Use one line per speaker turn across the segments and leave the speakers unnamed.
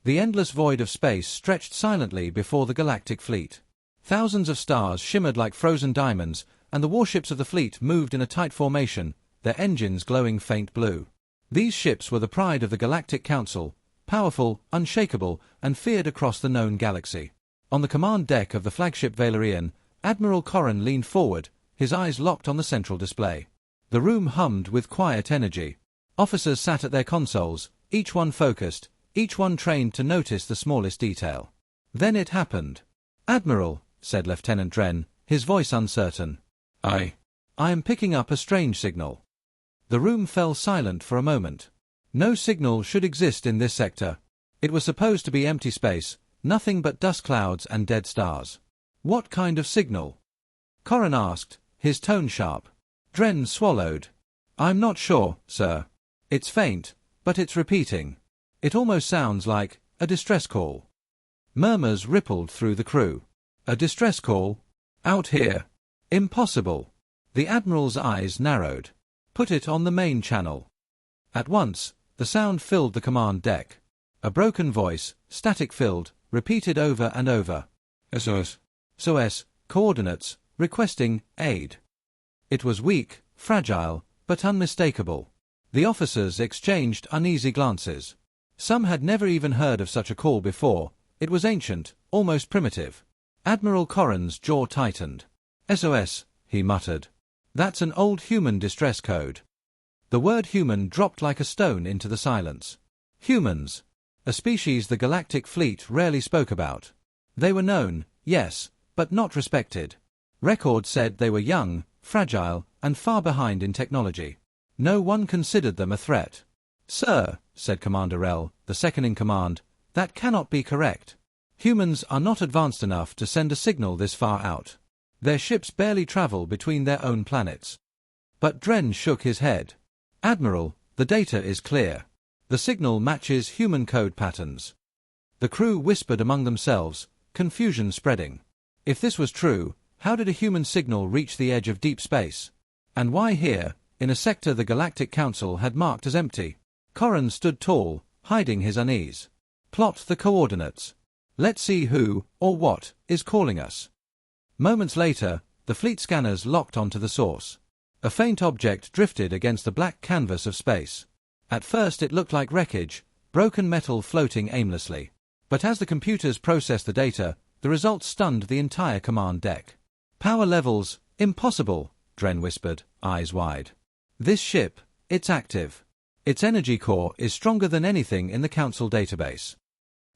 The endless void of space stretched silently before the galactic fleet. Thousands of stars shimmered like frozen diamonds, and the warships of the fleet moved in a tight formation, their engines glowing faint blue. These ships were the pride of the Galactic Council, powerful, unshakable, and feared across the known galaxy. On the command deck of the flagship Valerian, Admiral Corran leaned forward, his eyes locked on the central display. The room hummed with quiet energy. Officers sat at their consoles, each one focused, each one trained to notice the smallest detail. Then it happened. "Admiral," said Lieutenant Dren, his voice uncertain. I am picking up a strange signal." The room fell silent for a moment. No signal should exist in this sector. It was supposed to be empty space, nothing but dust clouds and dead stars. "What kind of signal?" Corran asked, his tone sharp. Dren swallowed. "I'm not sure, sir. It's faint, but it's repeating. It almost sounds like a distress call." Murmurs rippled through the crew. "A distress call? Out here? Impossible." The Admiral's eyes narrowed. "Put it on the main channel." At once, the sound filled the command deck. A broken voice, static-filled, repeated over and over. SOS, coordinates, requesting aid." It was weak, fragile, but unmistakable. The officers exchanged uneasy glances. Some had never even heard of such a call before. It was ancient, almost primitive. Admiral Corran's jaw tightened. "SOS, he muttered. "That's an old human distress code." The word human dropped like a stone into the silence. Humans. A species the Galactic Fleet rarely spoke about. They were known, yes, but not respected. Records said they were young, fragile, and far behind in technology. No one considered them a threat. "Sir," said Commander Rel, the second in command, "that cannot be correct. Humans are not advanced enough to send a signal this far out. Their ships barely travel between their own planets." But Dren shook his head. "Admiral, the data is clear. The signal matches human code patterns." The crew whispered among themselves, confusion spreading. If this was true, how did a human signal reach the edge of deep space? And why here, in a sector the Galactic Council had marked as empty? Corran stood tall, hiding his unease. "Plot the coordinates. Let's see who, or what, is calling us." Moments later, the fleet scanners locked onto the source. A faint object drifted against the black canvas of space. At first it looked like wreckage, broken metal floating aimlessly. But as the computers processed the data, the results stunned the entire command deck. "Power levels, impossible," Dren whispered, eyes wide. "This ship, it's active. Its energy core is stronger than anything in the Council database."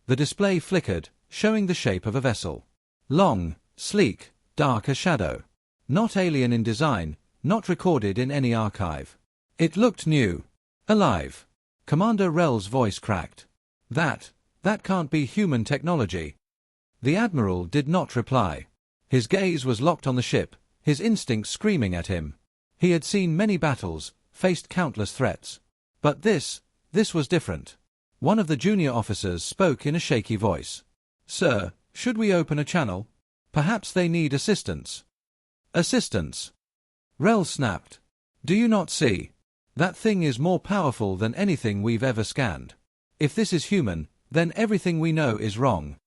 The display flickered, showing the shape of a vessel. Long, sleek, dark as shadow. Not alien in design, not recorded in any archive. It looked new. Alive. Commander Rel's voice cracked. That can't be human technology." The Admiral did not reply. His gaze was locked on the ship, his instincts screaming at him. He had seen many battles, faced countless threats. But this was different. One of the junior officers spoke in a shaky voice. "Sir, should we open a channel? Perhaps they need assistance." "Assistance?" Rel snapped. "Do you not see? That thing is more powerful than anything we've ever scanned. If this is human, then everything we know is wrong."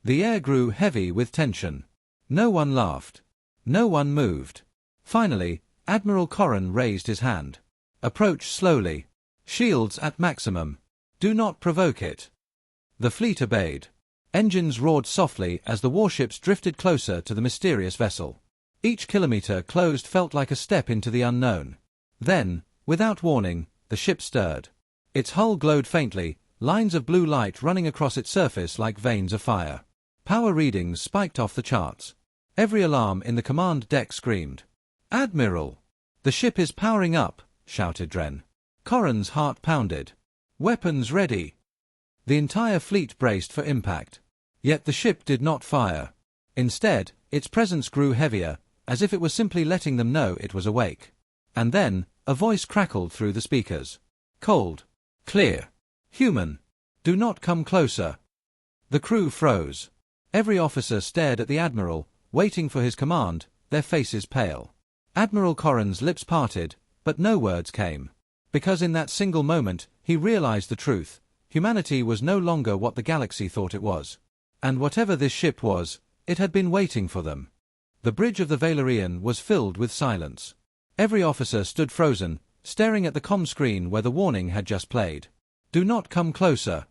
The air grew heavy with tension. No one laughed. No one moved. Finally, Admiral Corran raised his hand. "Approach slowly. Shields at maximum. Do not provoke it." The fleet obeyed. Engines roared softly as the warships drifted closer to the mysterious vessel. Each kilometer closed felt like a step into the unknown. Then, without warning, the ship stirred. Its hull glowed faintly, lines of blue light running across its surface like veins of fire. Power readings spiked off the charts. Every alarm in the command deck screamed. "Admiral! The ship is powering up," shouted Dren. Corran's heart pounded. "Weapons ready." The entire fleet braced for impact. Yet the ship did not fire. Instead, its presence grew heavier, as if it was simply letting them know it was awake. And then, a voice crackled through the speakers. Cold. Clear. Human. Do not come closer. The crew froze. Every officer stared at the Admiral, waiting for his command, their faces pale. Admiral Corran's lips parted, but no words came. Because in that single moment, he realized the truth. humanity was no longer what the galaxy thought it was. And whatever this ship was, it had been waiting for them. The bridge of the Valerian was filled with silence. Every officer stood frozen, staring at the comm screen where the warning had just played. "Do not come closer."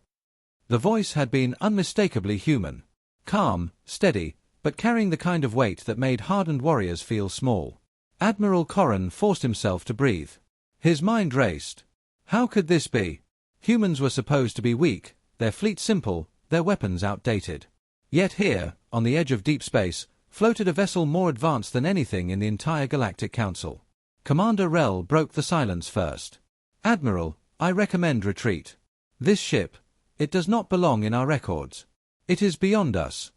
The voice had been unmistakably human. Calm, steady, but carrying the kind of weight that made hardened warriors feel small. Admiral Corran forced himself to breathe. His mind raced. How could this be? Humans were supposed to be weak, their fleet simple, their weapons outdated. Yet here, on the edge of deep space, floated a vessel more advanced than anything in the entire Galactic Council. Commander Rel broke the silence first. "Admiral, I recommend retreat. This ship, it does not belong in our records. It is beyond us."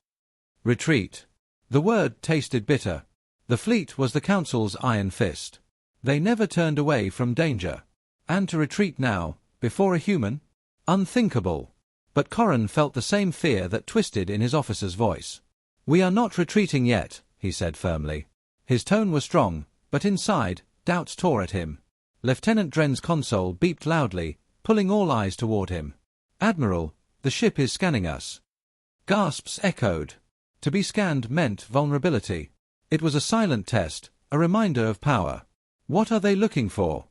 Retreat. The word tasted bitter. The fleet was the Council's iron fist. They never turned away from danger. And to retreat now, before a human? Unthinkable. But Corran felt the same fear that twisted in his officer's voice. "We are not retreating yet," he said firmly. His tone was strong, but inside, doubts tore at him. Lieutenant Dren's console beeped loudly, pulling all eyes toward him. "Admiral, the ship is scanning us." Gasps echoed. To be scanned meant vulnerability. It was a silent test, a reminder of power. "What are they looking for?"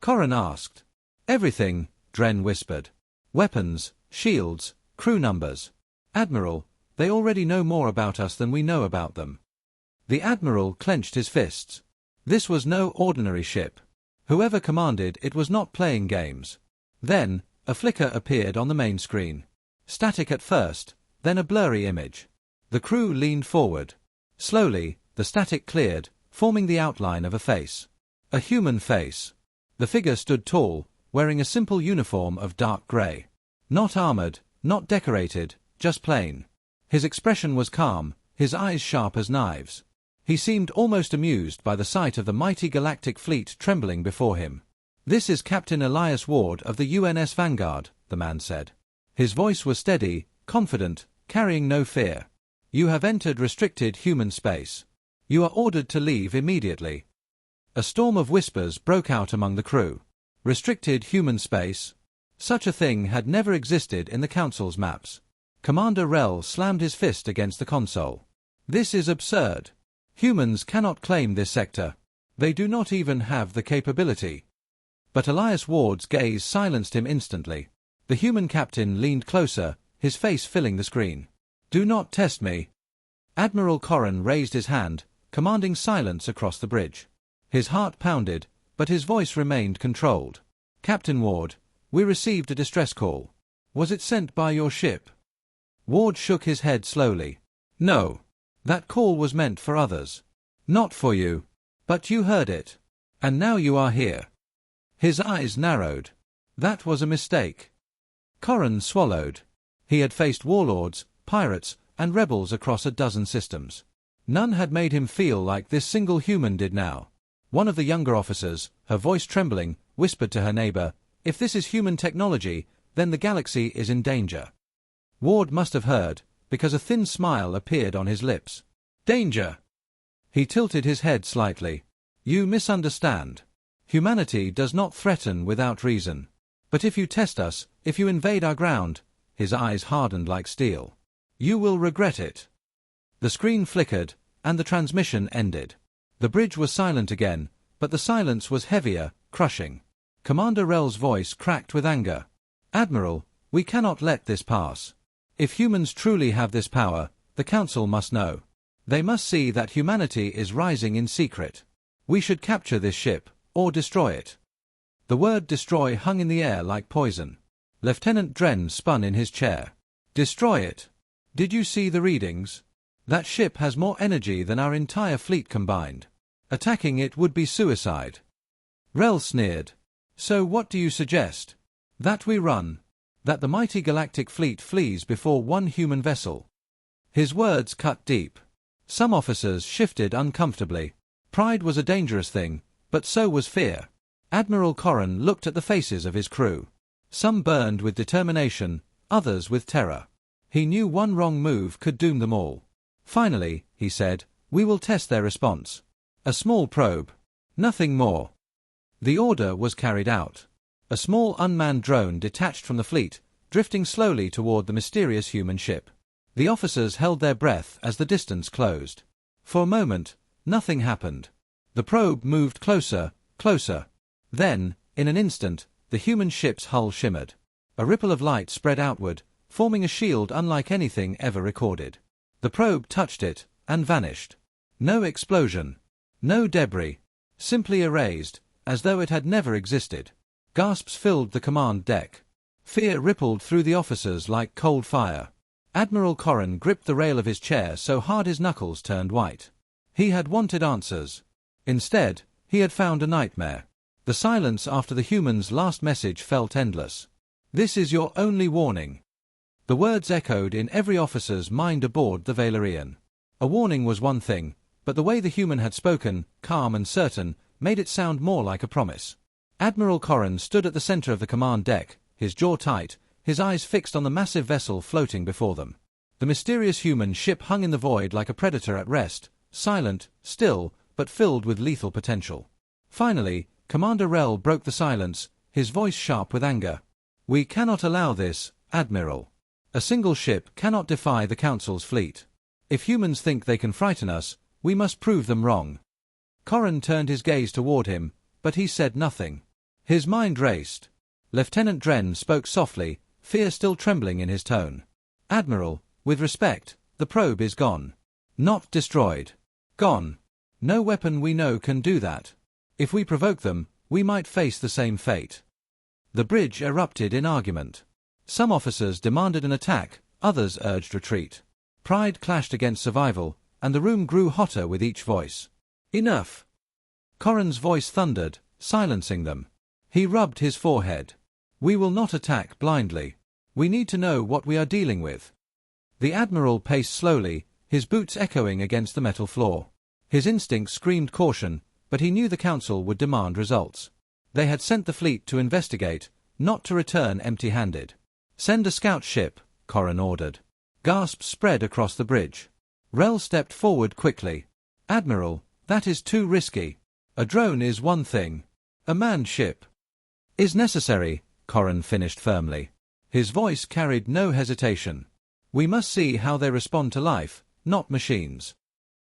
Corran asked. "Everything," Dren whispered. "Weapons, shields, crew numbers. Admiral, they already know more about us than we know about them." The Admiral clenched his fists. This was no ordinary ship. Whoever commanded it was not playing games. Then, a flicker appeared on the main screen. Static at first, then a blurry image. The crew leaned forward. Slowly, the static cleared, forming the outline of a face. A human face. The figure stood tall, wearing a simple uniform of dark gray. Not armored, not decorated, just plain. His expression was calm, his eyes sharp as knives. He seemed almost amused by the sight of the mighty galactic fleet trembling before him. "This is Captain Elias Ward of the UNS Vanguard," the man said. His voice was steady, confident, carrying no fear. "You have entered restricted human space. You are ordered to leave immediately." A storm of whispers broke out among the crew. Restricted human space? Such a thing had never existed in the Council's maps. Commander Rel slammed his fist against the console. "This is absurd. Humans cannot claim this sector. They do not even have the capability." But Elias Ward's gaze silenced him instantly. The human captain leaned closer, his face filling the screen. "Do not test me." Admiral Corran raised his hand, commanding silence across the bridge. His heart pounded, but his voice remained controlled. "Captain Ward, we received a distress call. Was it sent by your ship?" Ward shook his head slowly. "No. That call was meant for others. Not for you. But you heard it. And now you are here." His eyes narrowed. That was a mistake. Corran swallowed. He had faced warlords, pirates, and rebels across a dozen systems. None had made him feel like this single human did now. One of the younger officers, her voice trembling, whispered to her neighbor, "If this is human technology, then the galaxy is in danger." Ward must have heard, because a thin smile appeared on his lips. "Danger!" He tilted his head slightly. "You misunderstand. Humanity does not threaten without reason. But if you test us, if you invade our ground," his eyes hardened like steel, "you will regret it." The screen flickered, and the transmission ended. The bridge was silent again, but the silence was heavier, crushing. Commander Rel's voice cracked with anger. "Admiral, we cannot let this pass. If humans truly have this power, the Council must know. They must see that humanity is rising in secret. We should capture this ship, or destroy it." The word destroy hung in the air like poison. Lieutenant Dren spun in his chair. "Destroy it? Did you see the readings? That ship has more energy than our entire fleet combined. Attacking it would be suicide." Rel sneered. "So what do you suggest? That we run? That the mighty galactic fleet flees before one human vessel?" His words cut deep. Some officers shifted uncomfortably. Pride was a dangerous thing, but so was fear. Admiral Corran looked at the faces of his crew. Some burned with determination, others with terror. He knew one wrong move could doom them all. "Finally," he said, "we will test their response. A small probe. Nothing more." The order was carried out. A small unmanned drone detached from the fleet, drifting slowly toward the mysterious human ship. The officers held their breath as the distance closed. For a moment, nothing happened. The probe moved closer, closer. Then, in an instant, the human ship's hull shimmered. A ripple of light spread outward, forming a shield unlike anything ever recorded. The probe touched it, and vanished. No explosion. No debris. Simply erased, as though it had never existed. Gasps filled the command deck. Fear rippled through the officers like cold fire. Admiral Corran gripped the rail of his chair so hard his knuckles turned white. He had wanted answers. Instead, he had found a nightmare. The silence after the human's last message felt endless. "This is your only warning." The words echoed in every officer's mind aboard the Valerian. A warning was one thing, but the way the human had spoken, calm and certain, made it sound more like a promise. Admiral Corran stood at the center of the command deck, his jaw tight, his eyes fixed on the massive vessel floating before them. The mysterious human ship hung in the void like a predator at rest, silent, still, but filled with lethal potential. Finally, Commander Rel broke the silence, his voice sharp with anger. "We cannot allow this, Admiral. A single ship cannot defy the Council's fleet. If humans think they can frighten us, we must prove them wrong." Corran turned his gaze toward him, but he said nothing. His mind raced. Lieutenant Dren spoke softly, fear still trembling in his tone. "Admiral, with respect, the probe is gone. Not destroyed. Gone. No weapon we know can do that. If we provoke them, we might face the same fate." The bridge erupted in argument. Some officers demanded an attack, others urged retreat. Pride clashed against survival, and the room grew hotter with each voice. "Enough!" Corran's voice thundered, silencing them. He rubbed his forehead. "We will not attack blindly. We need to know what we are dealing with." The Admiral paced slowly, his boots echoing against the metal floor. His instincts screamed caution, but he knew the Council would demand results. They had sent the fleet to investigate, not to return empty-handed. "Send a scout ship," Corran ordered. Gasps spread across the bridge. Rel stepped forward quickly. "Admiral, that is too risky. A drone is one thing. A manned ship is necessary," Corran finished firmly. His voice carried no hesitation. "We must see how they respond to life, not machines."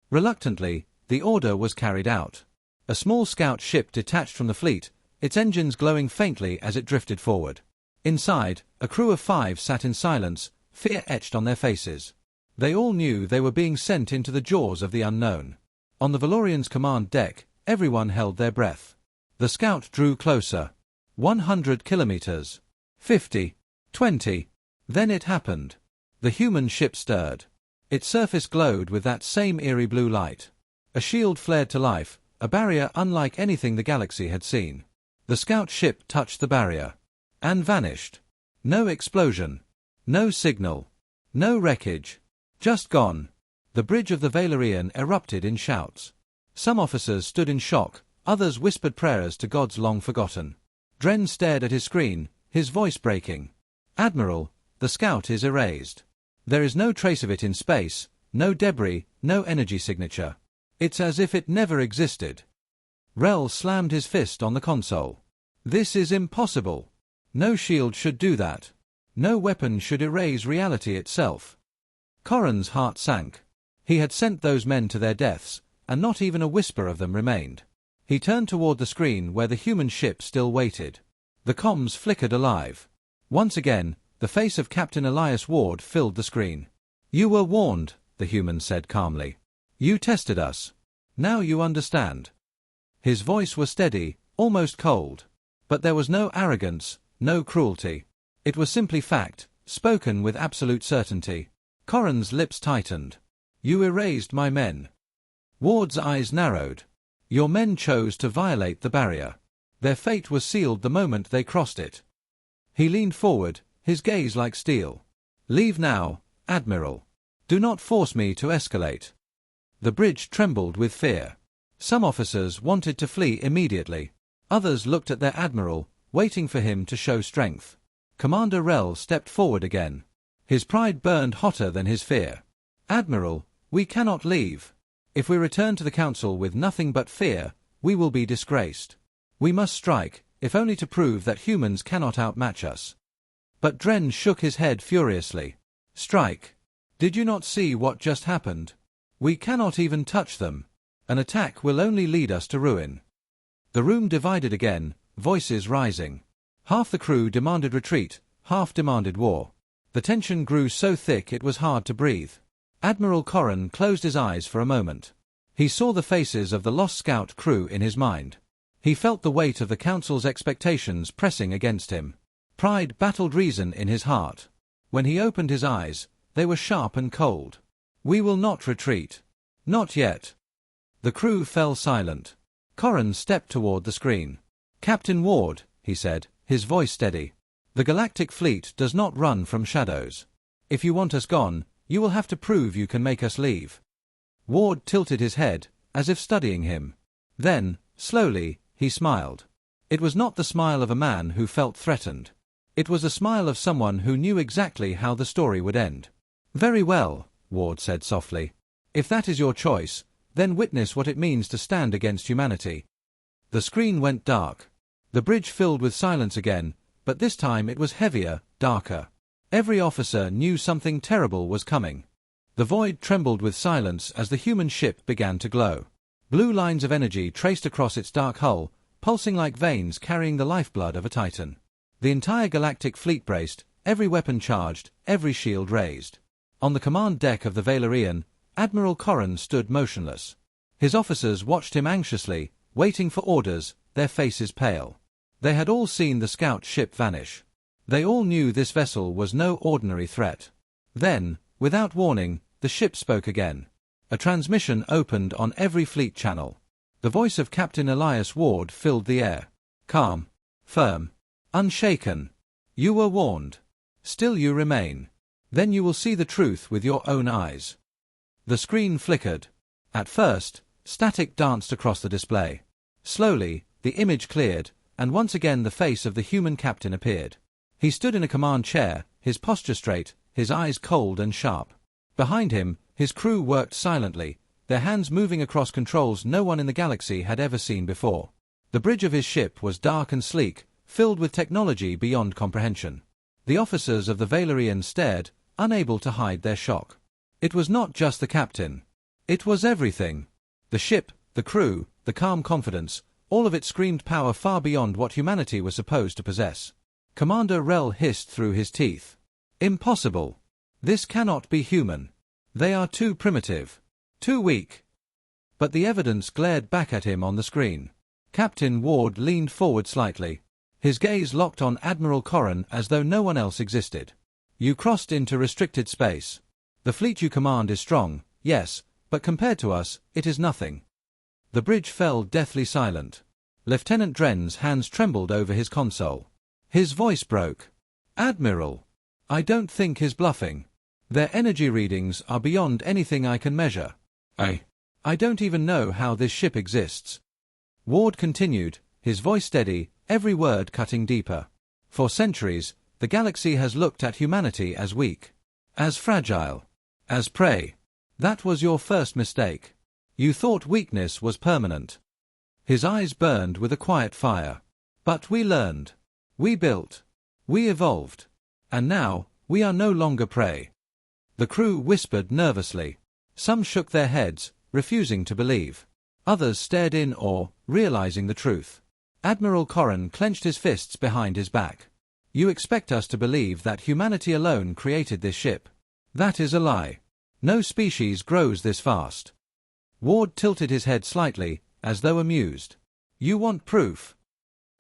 Reluctantly, the order was carried out. A small scout ship detached from the fleet, its engines glowing faintly as it drifted forward. Inside, a crew of 5 sat in silence, fear etched on their faces. They all knew they were being sent into the jaws of the unknown. On the Valorian's command deck, everyone held their breath. The scout drew closer. 100 kilometers. 50. 20. Then it happened. The human ship stirred. Its surface glowed with that same eerie blue light. A shield flared to life, a barrier unlike anything the galaxy had seen. The scout ship touched the barrier. And vanished. No explosion. No signal. No wreckage. Just gone. The bridge of the Valerian erupted in shouts. Some officers stood in shock, others whispered prayers to gods long forgotten. Dren stared at his screen, his voice breaking. "Admiral, the scout is erased. There is no trace of it in space, no debris, no energy signature. It's as if it never existed." Rel slammed his fist on the console. "This is impossible. No shield should do that. No weapon should erase reality itself." Corran's heart sank. He had sent those men to their deaths, and not even a whisper of them remained. He turned toward the screen where the human ship still waited. The comms flickered alive. Once again, the face of Captain Elias Ward filled the screen. "You were warned," the human said calmly. "You tested us. Now you understand." His voice was steady, almost cold. But there was no arrogance, no cruelty. It was simply fact, spoken with absolute certainty. Corran's lips tightened. "You erased my men." Ward's eyes narrowed. "Your men chose to violate the barrier. Their fate was sealed the moment they crossed it." He leaned forward, his gaze like steel. "Leave now, Admiral. Do not force me to escalate." The bridge trembled with fear. Some officers wanted to flee immediately. Others looked at their admiral, waiting for him to show strength. Commander Rel stepped forward again. His pride burned hotter than his fear. "Admiral, we cannot leave. If we return to the Council with nothing but fear, we will be disgraced. We must strike, if only to prove that humans cannot outmatch us." But Dren shook his head furiously. Strike! Did you not see what just happened? We cannot even touch them. An attack will only lead us to ruin. The room divided again, voices rising. Half the crew demanded retreat, half demanded war. The tension grew so thick it was hard to breathe. Admiral Corran closed his eyes for a moment. He saw the faces of the lost scout crew in his mind. He felt the weight of the Council's expectations pressing against him. Pride battled reason in his heart. When he opened his eyes, they were sharp and cold. We will not retreat. Not yet. The crew fell silent. Corran stepped toward the screen. Captain Ward, he said, his voice steady. The Galactic Fleet does not run from shadows. If you want us gone, you will have to prove you can make us leave. Ward tilted his head, as if studying him. Then, slowly, he smiled. It was not the smile of a man who felt threatened. It was the smile of someone who knew exactly how the story would end. Very well, Ward said softly. If that is your choice, then witness what it means to stand against humanity. The screen went dark. The bridge filled with silence again, but this time it was heavier, darker. Every officer knew something terrible was coming. The void trembled with silence as the human ship began to glow. Blue lines of energy traced across its dark hull, pulsing like veins carrying the lifeblood of a titan. The entire galactic fleet braced, every weapon charged, every shield raised. On the command deck of the Valerian, Admiral Corran stood motionless. His officers watched him anxiously, waiting for orders, their faces pale. They had all seen the scout ship vanish. They all knew this vessel was no ordinary threat. Then, without warning, the ship spoke again. A transmission opened on every fleet channel. The voice of Captain Elias Ward filled the air. Calm, firm, unshaken. You were warned. Still you remain. Then you will see the truth with your own eyes. The screen flickered. At first, static danced across the display. Slowly, the image cleared, and once again the face of the human captain appeared. He stood in a command chair, his posture straight, his eyes cold and sharp. Behind him, his crew worked silently, their hands moving across controls no one in the galaxy had ever seen before. The bridge of his ship was dark and sleek, filled with technology beyond comprehension. The officers of the Valerian stared, unable to hide their shock. It was not just the captain. It was everything. The ship, the crew, the calm confidence, all of it screamed power far beyond what humanity was supposed to possess. Commander Rel hissed through his teeth. Impossible. This cannot be human. They are too primitive. Too weak. But the evidence glared back at him on the screen. Captain Ward leaned forward slightly. His gaze locked on Admiral Corran as though no one else existed. You crossed into restricted space. The fleet you command is strong, yes, but compared to us, it is nothing. The bridge fell deathly silent. Lieutenant Dren's hands trembled over his console. His voice broke. Admiral, I don't think he's bluffing. Their energy readings are beyond anything I can measure. I don't even know how this ship exists. Ward continued, his voice steady, every word cutting deeper. For centuries, the galaxy has looked at humanity as weak, as fragile, as prey. That was your first mistake. You thought weakness was permanent. His eyes burned with a quiet fire. But we learned. We built. We evolved. And now, we are no longer prey. The crew whispered nervously. Some shook their heads, refusing to believe. Others stared in awe, realizing the truth. Admiral Corran clenched his fists behind his back. You expect us to believe that humanity alone created this ship. That is a lie. No species grows this fast. Ward tilted his head slightly, as though amused. You want proof?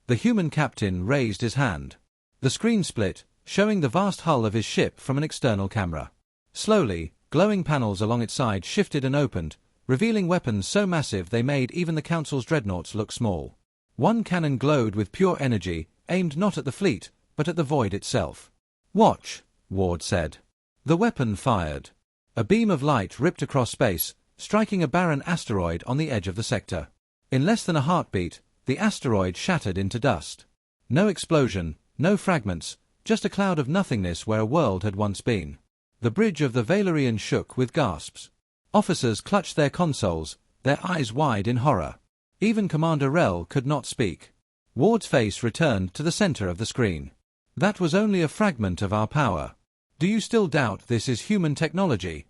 The human captain raised his hand. The screen split, showing the vast hull of his ship from an external camera. Slowly, glowing panels along its side shifted and opened, revealing weapons so massive they made even the Council's dreadnoughts look small. One cannon glowed with pure energy, aimed not at the fleet, but at the void itself. Watch, Ward said. The weapon fired. A beam of light ripped across space, striking a barren asteroid on the edge of the sector. In less than a heartbeat, the asteroid shattered into dust. No explosion, no fragments, just a cloud of nothingness where a world had once been. The bridge of the Valerian shook with gasps. Officers clutched their consoles, their eyes wide in horror. Even Commander Rel could not speak. Ward's face returned to the center of the screen. That was only a fragment of our power. Do you still doubt this is human technology?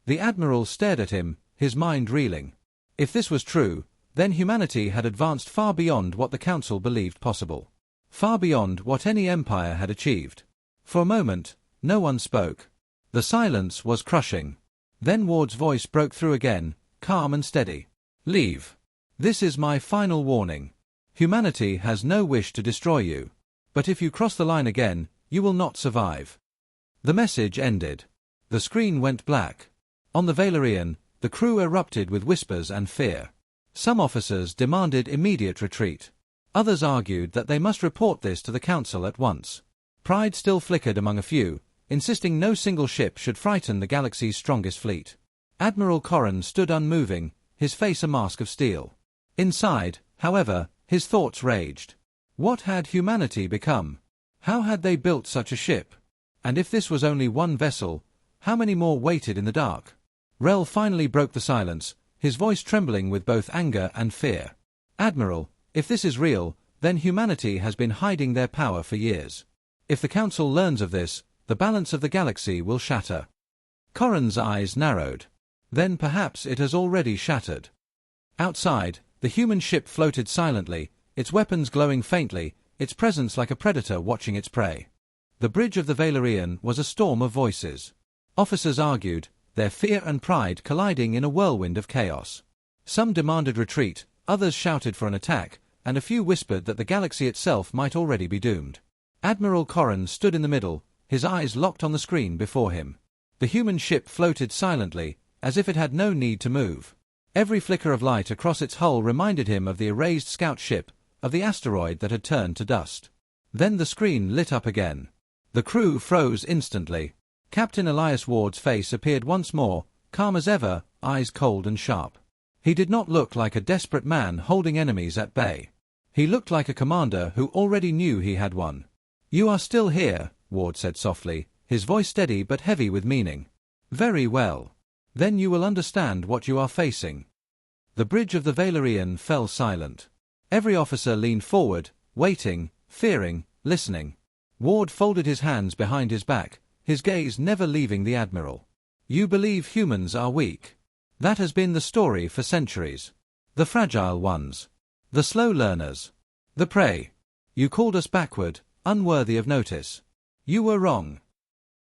The Admiral stared at him, his mind reeling. If this was true, then humanity had advanced far beyond what the Council believed possible. Far beyond what any empire had achieved. For a moment, no one spoke. The silence was crushing. Then Ward's voice broke through again, calm and steady. Leave. This is my final warning. Humanity has no wish to destroy you. But if you cross the line again, you will not survive. The message ended. The screen went black. On the Valerian, the crew erupted with whispers and fear. Some officers demanded immediate retreat. Others argued that they must report this to the Council at once. Pride still flickered among a few, insisting no single ship should frighten the galaxy's strongest fleet. Admiral Corran stood unmoving, his face a mask of steel. Inside, however, his thoughts raged. What had humanity become? How had they built such a ship? And if this was only one vessel, how many more waited in the dark? Rel finally broke the silence, his voice trembling with both anger and fear. Admiral, if this is real, then humanity has been hiding their power for years. If the Council learns of this, the balance of the galaxy will shatter. Corran's eyes narrowed. Then perhaps it has already shattered. Outside, the human ship floated silently, its weapons glowing faintly, its presence like a predator watching its prey. The bridge of the Valerian was a storm of voices. Officers argued, their fear and pride colliding in a whirlwind of chaos. Some demanded retreat, others shouted for an attack, and a few whispered that the galaxy itself might already be doomed. Admiral Corran stood in the middle, his eyes locked on the screen before him. The human ship floated silently, as if it had no need to move. Every flicker of light across its hull reminded him of the erased scout ship, of the asteroid that had turned to dust. Then the screen lit up again. The crew froze instantly. Captain Elias Ward's face appeared once more, calm as ever, eyes cold and sharp. He did not look like a desperate man holding enemies at bay. He looked like a commander who already knew he had won. "You are still here," Ward said softly, his voice steady but heavy with meaning. "Very well. Then you will understand what you are facing." The bridge of the Valerian fell silent. Every officer leaned forward, waiting, fearing, listening. Ward folded his hands behind his back, his gaze never leaving the Admiral. "You believe humans are weak. That has been the story for centuries. The fragile ones. The slow learners. The prey. You called us backward, unworthy of notice. You were wrong."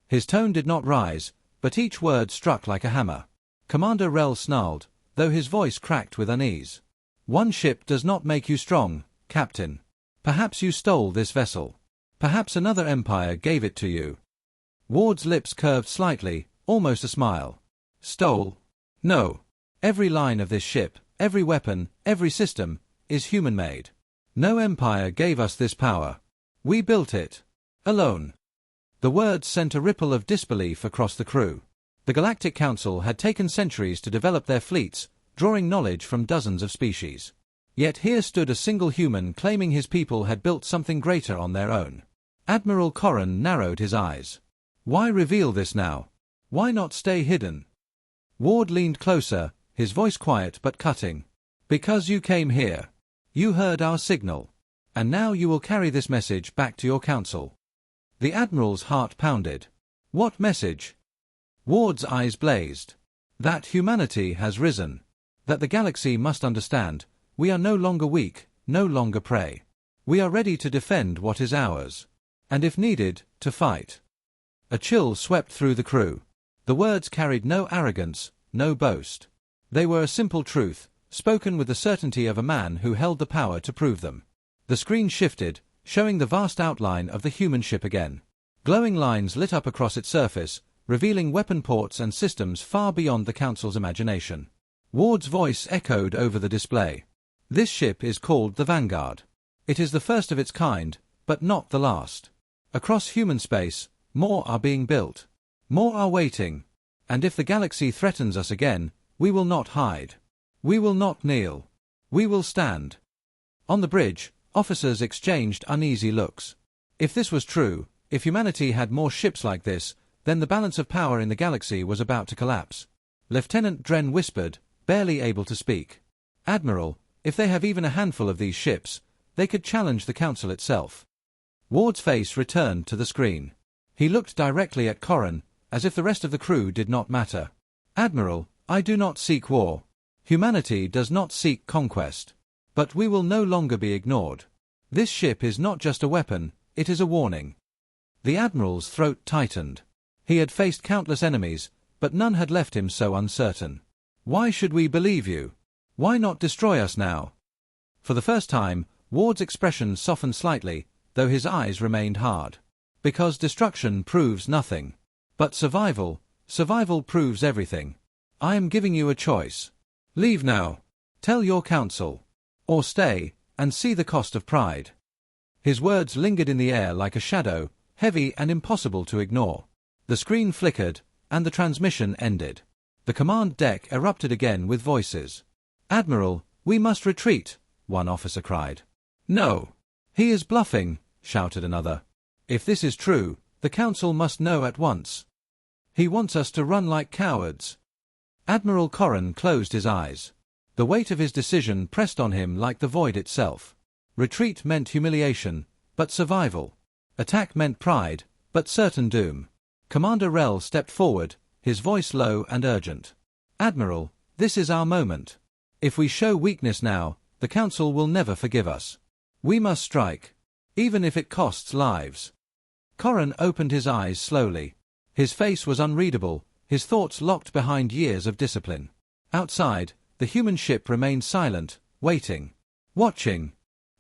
His tone did not rise, but each word struck like a hammer. Commander Rel snarled, though his voice cracked with unease. "One ship does not make you strong, Captain. Perhaps you stole this vessel. Perhaps another empire gave it to you." Ward's lips curved slightly, almost a smile. "Stole? No. Every line of this ship, every weapon, every system, is human-made. No empire gave us this power. We built it. Alone." The words sent a ripple of disbelief across the crew. The Galactic Council had taken centuries to develop their fleets, drawing knowledge from dozens of species. Yet here stood a single human claiming his people had built something greater on their own. Admiral Corran narrowed his eyes. "Why reveal this now? Why not stay hidden?" Ward leaned closer, his voice quiet but cutting. "Because you came here. You heard our signal. And now you will carry this message back to your council." The Admiral's heart pounded. What message? Ward's eyes blazed. That humanity has risen. That the galaxy must understand, we are no longer weak, no longer prey. We are ready to defend what is ours. And if needed, to fight. A chill swept through the crew. The words carried no arrogance, no boast. They were a simple truth, spoken with the certainty of a man who held the power to prove them. The screen shifted, showing the vast outline of the human ship again. Glowing lines lit up across its surface, revealing weapon ports and systems far beyond the Council's imagination. Ward's voice echoed over the display. "This ship is called the Vanguard. It is the first of its kind, but not the last. Across human space, more are being built. More are waiting. And if the galaxy threatens us again, we will not hide. We will not kneel. We will stand." On the bridge, officers exchanged uneasy looks. If this was true, if humanity had more ships like this, then the balance of power in the galaxy was about to collapse. Lieutenant Dren whispered, barely able to speak. "Admiral, if they have even a handful of these ships, they could challenge the Council itself." Ward's face returned to the screen. He looked directly at Corran, as if the rest of the crew did not matter. "Admiral, I do not seek war. Humanity does not seek conquest. But we will no longer be ignored. This ship is not just a weapon, it is a warning." The Admiral's throat tightened. He had faced countless enemies, but none had left him so uncertain. "Why should we believe you? Why not destroy us now?" For the first time, Ward's expression softened slightly, though his eyes remained hard. "Because destruction proves nothing. But survival proves everything. I am giving you a choice. Leave now. Tell your council. Or stay, and see the cost of pride." His words lingered in the air like a shadow, heavy and impossible to ignore. The screen flickered, and the transmission ended. The command deck erupted again with voices. "Admiral, we must retreat," one officer cried. "No. He is bluffing," shouted another. "If this is true, the council must know at once. He wants us to run like cowards." Admiral Corran closed his eyes. The weight of his decision pressed on him like the void itself. Retreat meant humiliation, but survival. Attack meant pride, but certain doom. Commander Rel stepped forward, his voice low and urgent. "Admiral, this is our moment. If we show weakness now, the Council will never forgive us. We must strike, even if it costs lives." Corran opened his eyes slowly. His face was unreadable, his thoughts locked behind years of discipline. Outside, the human ship remained silent, waiting. Watching.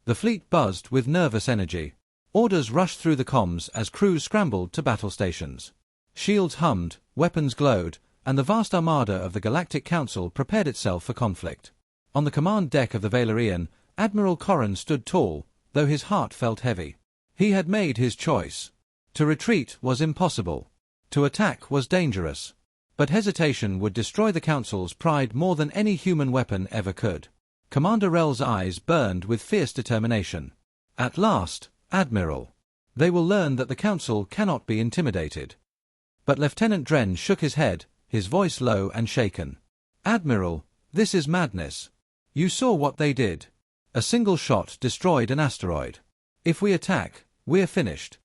The fleet buzzed with nervous energy. Orders rushed through the comms as crews scrambled to battle stations. Shields hummed, weapons glowed, and the vast armada of the Galactic Council prepared itself for conflict. On the command deck of the Valerian, Admiral Corran stood tall, though his heart felt heavy. He had made his choice. To retreat was impossible. To attack was dangerous. But hesitation would destroy the Council's pride more than any human weapon ever could. Commander Rel's eyes burned with fierce determination. At last, Admiral. They will learn that the Council cannot be intimidated. But Lieutenant Dren shook his head, his voice low and shaken. "Admiral, this is madness. You saw what they did. A single shot destroyed an asteroid. If we attack, we're finished."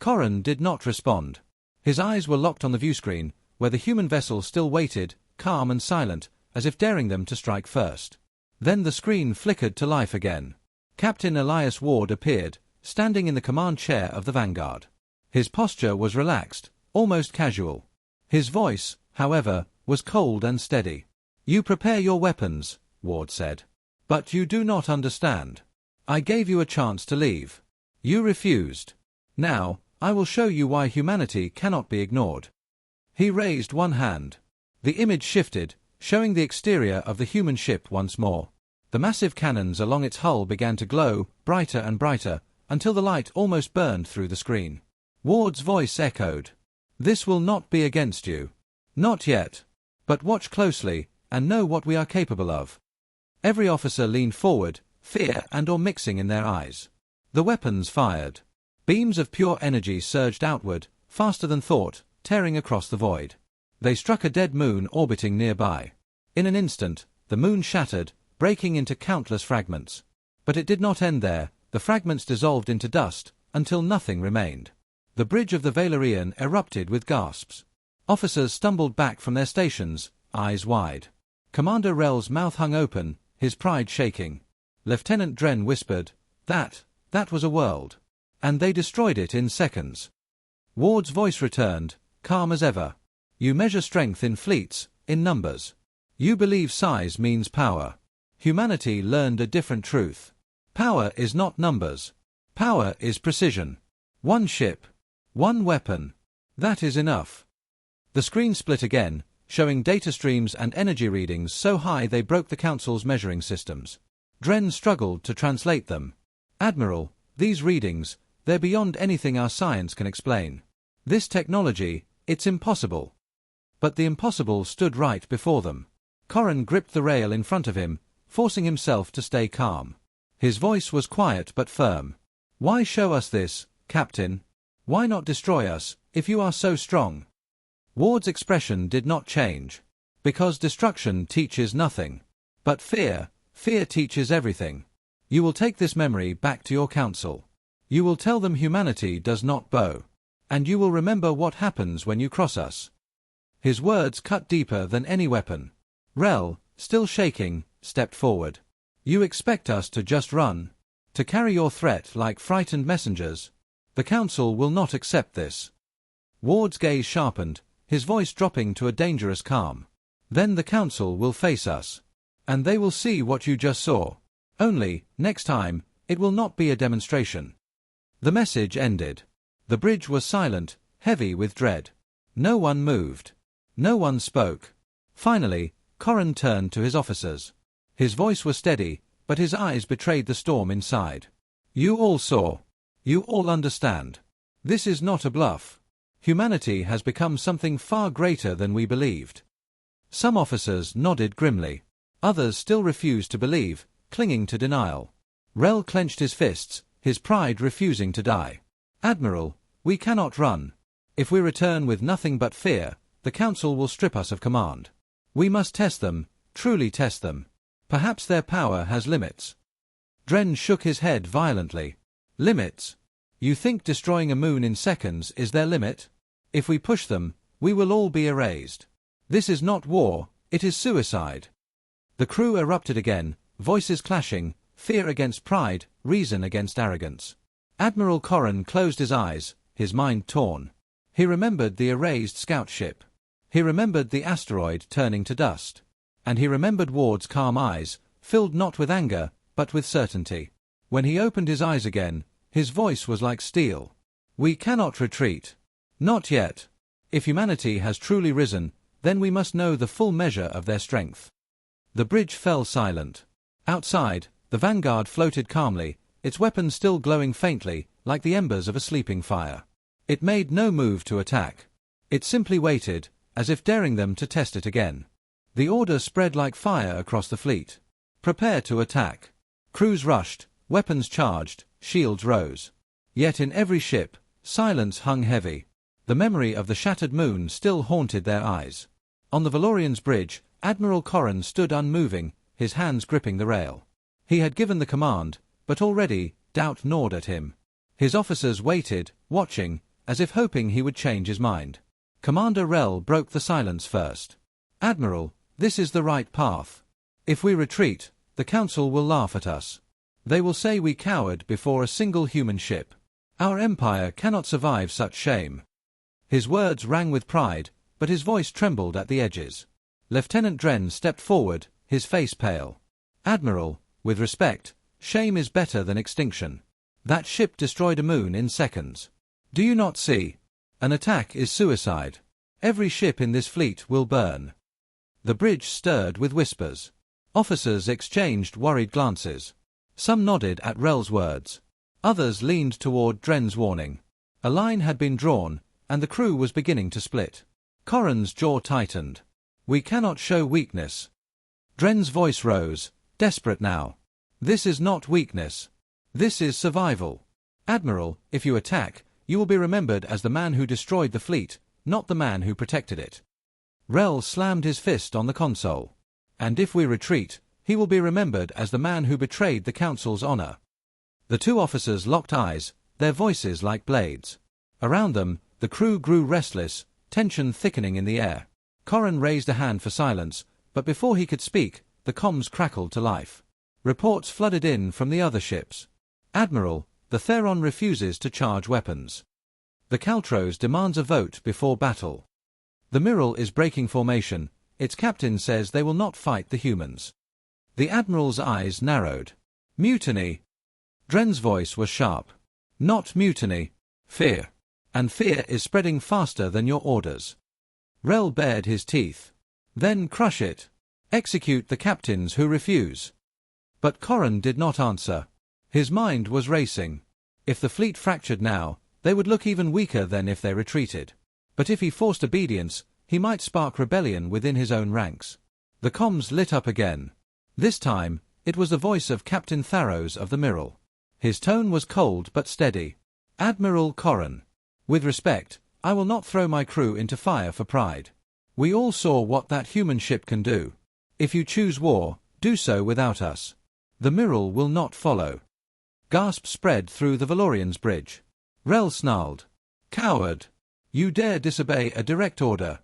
Corran did not respond. His eyes were locked on the viewscreen, where the human vessel still waited, calm and silent, as if daring them to strike first. Then the screen flickered to life again. Captain Elias Ward appeared, standing in the command chair of the Vanguard. His posture was relaxed, almost casual. His voice, however, was cold and steady. "You prepare your weapons," Ward said. "But you do not understand. I gave you a chance to leave. You refused. Now, I will show you why humanity cannot be ignored." He raised one hand. The image shifted, showing the exterior of the human ship once more. The massive cannons along its hull began to glow, brighter and brighter, until the light almost burned through the screen. Ward's voice echoed. "This will not be against you. Not yet. But watch closely, and know what we are capable of." Every officer leaned forward, fear and/or mixing in their eyes. The weapons fired. Beams of pure energy surged outward, faster than thought, tearing across the void. They struck a dead moon orbiting nearby. In an instant, the moon shattered, breaking into countless fragments. But it did not end there. The fragments dissolved into dust, until nothing remained. The bridge of the Valerian erupted with gasps. Officers stumbled back from their stations, eyes wide. Commander Rel's mouth hung open, his pride shaking. Lieutenant Dren whispered, That was a world. And they destroyed it in seconds." Ward's voice returned, calm as ever. "You measure strength in fleets, in numbers. You believe size means power. Humanity learned a different truth. Power is not numbers. Power is precision. One ship. One weapon. That is enough." The screen split again, showing data streams and energy readings so high they broke the Council's measuring systems. Dren struggled to translate them. "Admiral, these readings, they're beyond anything our science can explain. This technology, it's impossible." But the impossible stood right before them. Corran gripped the rail in front of him, forcing himself to stay calm. His voice was quiet but firm. "Why show us this, Captain? Why not destroy us, if you are so strong?" Ward's expression did not change. "Because destruction teaches nothing. But fear teaches everything. You will take this memory back to your council. You will tell them humanity does not bow. And you will remember what happens when you cross us. His words cut deeper than any weapon. Rel, still shaking, stepped forward. You expect us to just run? To carry your threat like frightened messengers? The Council will not accept this. Ward's gaze sharpened, his voice dropping to a dangerous calm. Then the Council will face us. And they will see what you just saw. Only, next time, it will not be a demonstration. The message ended. The bridge was silent, heavy with dread. No one moved. No one spoke. Finally, Corran turned to his officers. His voice was steady, but his eyes betrayed the storm inside. You all saw. You all understand. This is not a bluff. Humanity has become something far greater than we believed. Some officers nodded grimly. Others still refused to believe, clinging to denial. Rel clenched his fists, his pride refusing to die. Admiral, we cannot run. If we return with nothing but fear, the Council will strip us of command. We must test them, truly test them. Perhaps their power has limits. Dren shook his head violently. Limits? You think destroying a moon in seconds is their limit? If we push them, we will all be erased. This is not war, it is suicide. The crew erupted again, voices clashing, fear against pride, reason against arrogance. Admiral Corran closed his eyes, his mind torn. He remembered the erased scout ship. He remembered the asteroid turning to dust. And he remembered Ward's calm eyes, filled not with anger, but with certainty. When he opened his eyes again, his voice was like steel. We cannot retreat. Not yet. If humanity has truly risen, then we must know the full measure of their strength. The bridge fell silent. Outside, the Vanguard floated calmly, its weapons still glowing faintly, like the embers of a sleeping fire. It made no move to attack. It simply waited, as if daring them to test it again. The order spread like fire across the fleet. Prepare to attack. Crews rushed, weapons charged, shields rose. Yet in every ship, silence hung heavy. The memory of the shattered moon still haunted their eyes. On the Valorian's bridge, Admiral Corran stood unmoving, his hands gripping the rail. He had given the command, but already, doubt gnawed at him. His officers waited, watching, as if hoping he would change his mind. Commander Rel broke the silence first. Admiral, this is the right path. If we retreat, the Council will laugh at us. They will say we cowered before a single human ship. Our empire cannot survive such shame. His words rang with pride, but his voice trembled at the edges. Lieutenant Dren stepped forward, his face pale. Admiral, with respect, shame is better than extinction. That ship destroyed a moon in seconds. Do you not see? An attack is suicide. Every ship in this fleet will burn. The bridge stirred with whispers. Officers exchanged worried glances. Some nodded at Rel's words. Others leaned toward Dren's warning. A line had been drawn, and the crew was beginning to split. Corran's jaw tightened. We cannot show weakness. Dren's voice rose, desperate now. This is not weakness. This is survival. Admiral, if you attack, you will be remembered as the man who destroyed the fleet, not the man who protected it. Rel slammed his fist on the console. And if we retreat, he will be remembered as the man who betrayed the Council's honor. The two officers locked eyes, their voices like blades. Around them, the crew grew restless, tension thickening in the air. Corran raised a hand for silence, but before he could speak, the comms crackled to life. Reports flooded in from the other ships. Admiral, the Theron refuses to charge weapons. The Caltros demands a vote before battle. The Miral is breaking formation, its captain says they will not fight the humans. The Admiral's eyes narrowed. Mutiny. Dren's voice was sharp. Not mutiny. Fear. And fear is spreading faster than your orders. Rel bared his teeth. Then crush it. Execute the captains who refuse. But Corran did not answer. His mind was racing. If the fleet fractured now, they would look even weaker than if they retreated. But if he forced obedience, he might spark rebellion within his own ranks. The comms lit up again. This time, it was the voice of Captain Tharrows of the Miral. His tone was cold but steady. Admiral Corran. With respect, I will not throw my crew into fire for pride. We all saw what that human ship can do. If you choose war, do so without us. The Miral will not follow. Gasps spread through the Valorian's bridge. Rel snarled. "Coward! You dare disobey a direct order."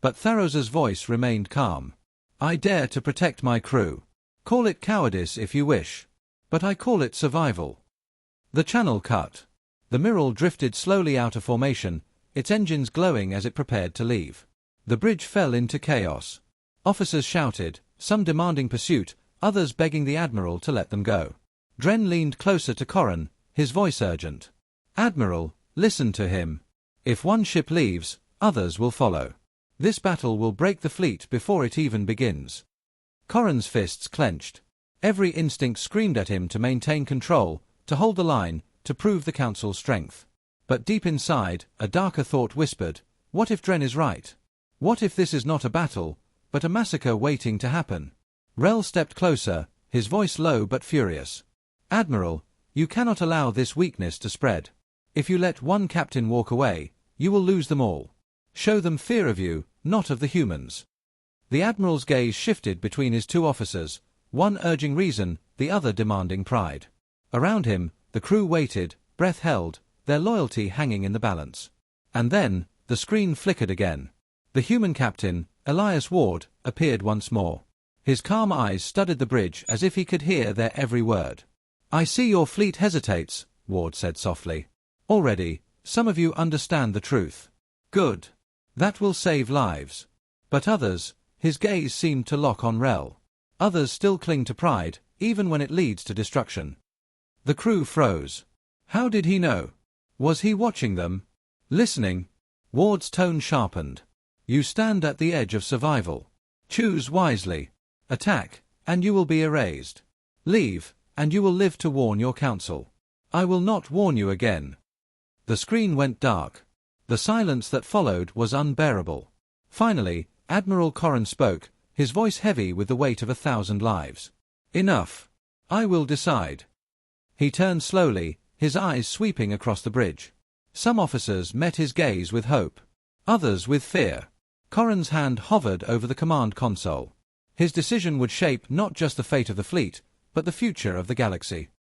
But Tharos's voice remained calm. "I dare to protect my crew. Call it cowardice if you wish, but I call it survival." The channel cut. The Miral drifted slowly out of formation, its engines glowing as it prepared to leave. The bridge fell into chaos. Officers shouted, some demanding pursuit, others begging the Admiral to let them go. Dren leaned closer to Corran, his voice urgent. "Admiral, listen to him. If one ship leaves, others will follow. This battle will break the fleet before it even begins." Corran's fists clenched. Every instinct screamed at him to maintain control, to hold the line, to prove the Council's strength. But deep inside, a darker thought whispered, what if Dren is right? What if this is not a battle, but a massacre waiting to happen? Rel stepped closer, his voice low but furious. "Admiral, you cannot allow this weakness to spread. If you let one captain walk away, you will lose them all. Show them fear of you, not of the humans." The Admiral's gaze shifted between his two officers, one urging reason, the other demanding pride. Around him, the crew waited, breath held, their loyalty hanging in the balance. And then, the screen flickered again. The human captain, Elias Ward, appeared once more. His calm eyes studied the bridge as if he could hear their every word. "I see your fleet hesitates," Ward said softly. "Already, some of you understand the truth. Good. That will save lives. But others," his gaze seemed to lock on Rel. "Others still cling to pride, even when it leads to destruction." The crew froze. How did he know? Was he watching them? Listening? Ward's tone sharpened. "You stand at the edge of survival. Choose wisely. Attack, and you will be erased. Leave, and you will live to warn your council. I will not warn you again." The screen went dark. The silence that followed was unbearable. Finally, Admiral Corran spoke, his voice heavy with the weight of 1,000 lives. "Enough. I will decide." He turned slowly, his eyes sweeping across the bridge. Some officers met his gaze with hope. Others with fear. Corran's hand hovered over the command console. His decision would shape not just the fate of the fleet, but the future of the galaxy.